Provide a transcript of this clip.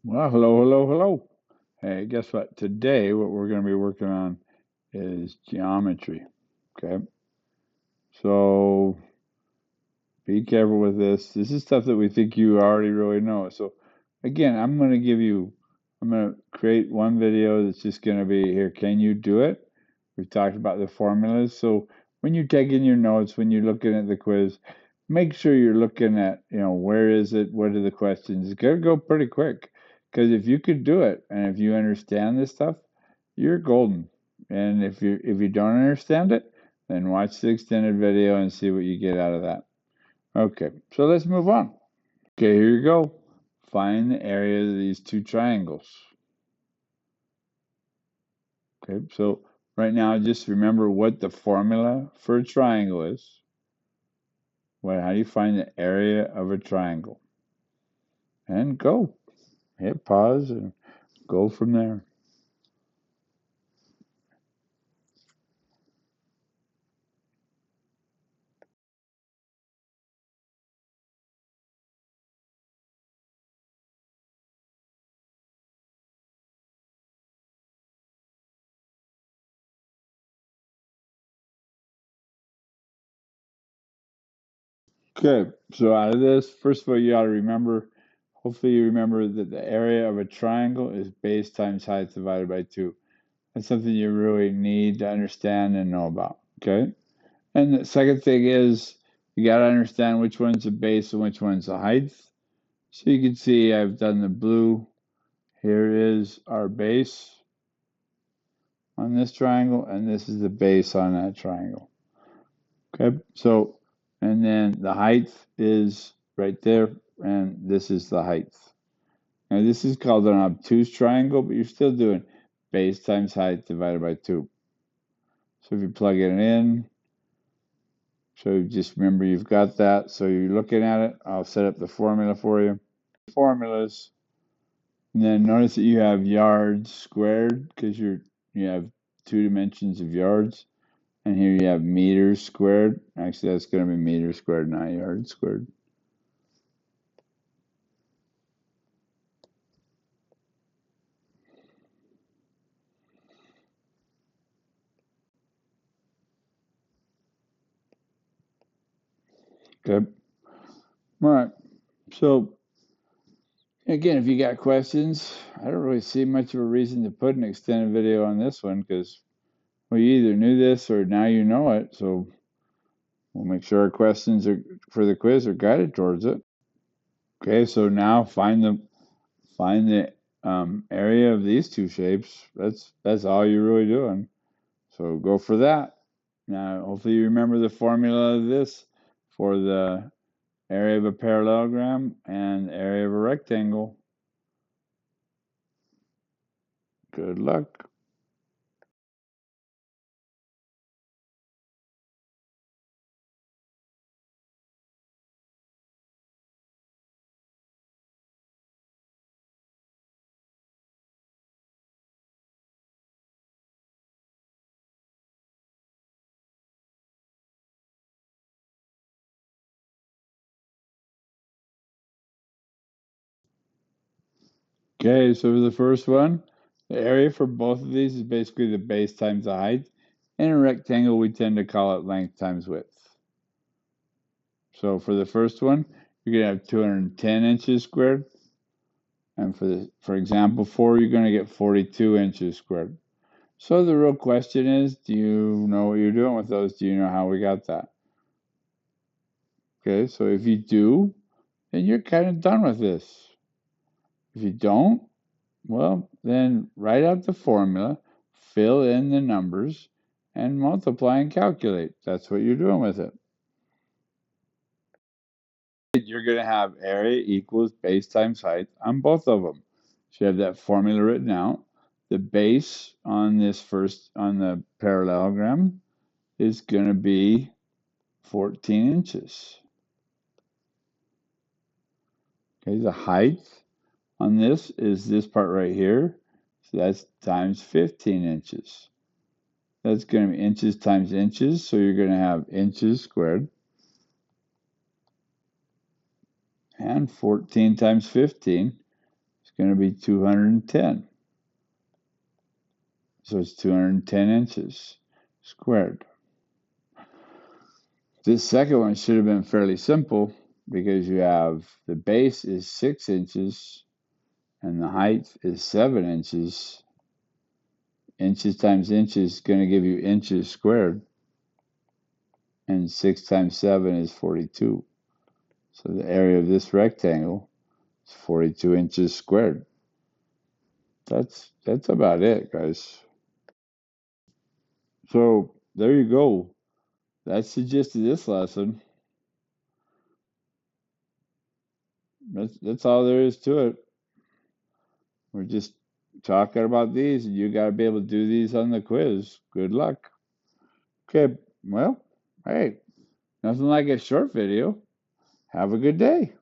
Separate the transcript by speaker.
Speaker 1: Well, hello, hello, hello. Hey, guess what? Today, what we're going to be working on is geometry. Okay. So be careful with this. This is stuff that we think you already really know. So, again, I'm going to create one video that's just going to be here. Can you do it? We've talked about the formulas. So, when you're taking your notes, when you're looking at the quiz, make sure you're looking at, where is it? What are the questions? It's going to go pretty quick. Because if you could do it and if you understand this stuff, you're golden. And if you don't understand it, then watch the extended video and see what you get out of that. Okay, so let's move on. Okay, here you go. Find the area of these two triangles. Okay, so right now just remember what the formula for a triangle is. How do you find the area of a triangle? And go. Hit pause and go from there. Okay, so out of this, first of all, you ought to remember, hopefully you remember that the area of a triangle is base times height divided by 2. That's something you really need to understand and know about, okay? And the second thing is you got to understand which one's the base and which one's the height. So you can see I've done the blue. Here is our base on this triangle, and this is the base on that triangle. Okay, so, and then the height is right there, and this is the height. Now, this is called an obtuse triangle, but you're still doing base times height divided by 2. So if you plug it in, so just remember you've got that. So you're looking at it. I'll set up the formula for you. Formulas. And then notice that you have yards squared because you have 2 dimensions of yards. And here you have meters squared. Actually, that's going to be meters squared, not yards squared. Okay. All right. So again, if you got questions, I don't really see much of a reason to put an extended video on this one because you either knew this or now you know it. So we'll make sure our questions for the quiz are guided towards it. Okay, so now find the area of these two shapes. That's all you're really doing. So go for that. Now, hopefully you remember the formula of this for the area of a parallelogram and area of a rectangle. Good luck. Okay, so for the first one, the area for both of these is basically the base times the height. In a rectangle, we tend to call it length times width. So for the first one, you're going to have 210 inches squared. And for example 4, you're going to get 42 inches squared. So the real question is, do you know what you're doing with those? Do you know how we got that? Okay, so if you do, then you're kind of done with this. If you don't, well, then write out the formula, fill in the numbers, and multiply and calculate. That's what you're doing with it. You're going to have area equals base times height on both of them. So you have that formula written out. The base on on the parallelogram is going to be 14 inches. Okay, the height on this is this part right here. So that's times 15 inches. That's going to be inches times inches. So you're going to have inches squared. And 14 times 15 is going to be 210. So it's 210 inches squared. This second one should have been fairly simple because you have the base is 6 inches and the height is 7 inches. Inches times inches is going to give you inches squared. And 6 times 7 is 42. So the area of this rectangle is 42 inches squared. That's about it, guys. So there you go. That's the gist of this lesson. That's all there is to it. We're just talking about these, and you got to be able to do these on the quiz. Good luck. Okay, well, hey, nothing like a short video. Have a good day.